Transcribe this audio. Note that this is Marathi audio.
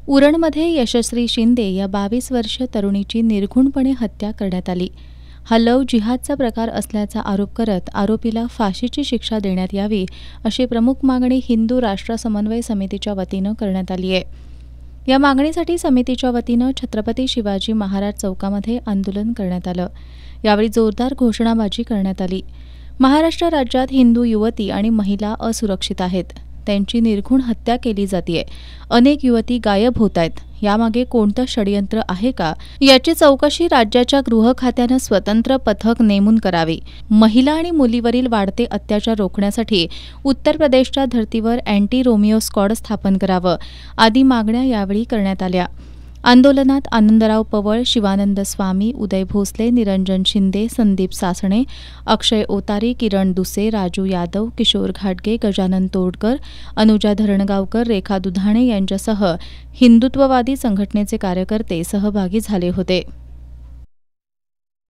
उरणमध्ये यशस्वी शिंदे या 22 वर्षीय तरुणीची निर्घृणपणे हत्या करण्यात आली. हा लव्ह जिहादचा प्रकार असल्याचा आरोप करत आरोपीला फाशीची शिक्षा देण्यात यावी अशी प्रमुख मागणी हिंदू राष्ट्र समन्वय समितीच्या वतीनं करण्यात आली आहे. या मागणीसाठी समितीच्या वतीनं छत्रपती शिवाजी महाराज चौकामध्ये आंदोलन करण्यात आलं. यावेळी जोरदार घोषणाबाजी करण्यात आली. महाराष्ट्र राज्यात हिंदू युवती आणि महिला असुरक्षित आहेत. त्यांची निर्घृण हत्या केली जाते. अनेक युवती गायब होत आहेत. यामागे कोणतं षडयंत्र आहे का, याची चौकशी राज्याच्या गृह खात्यानं स्वतंत्र पथक नेमून करावी. महिला आणि मुलीवरील वाढते अत्याचार रोखण्यासाठी उत्तर प्रदेशच्या धर्तीवर अँटी रोमिओ स्क्वॉड स्थापन करावं आदी मागण्या यावेळी करण्यात आल्या. आंदोलनात आनंदराव पवळ, शिवानंद स्वामी, उदय भोसले, निरंजन शिंदे, संदीप सासणे, अक्षय ओतारी, किरण दुसे, राजू यादव, किशोर घाटगे, गजानन तोडकर, अनुजा धरणगावकर, रेखा दुधाणे यांच्यासह हिंदुत्ववादी संघटनेचे कार्यकर्ते सहभागी झाले होते.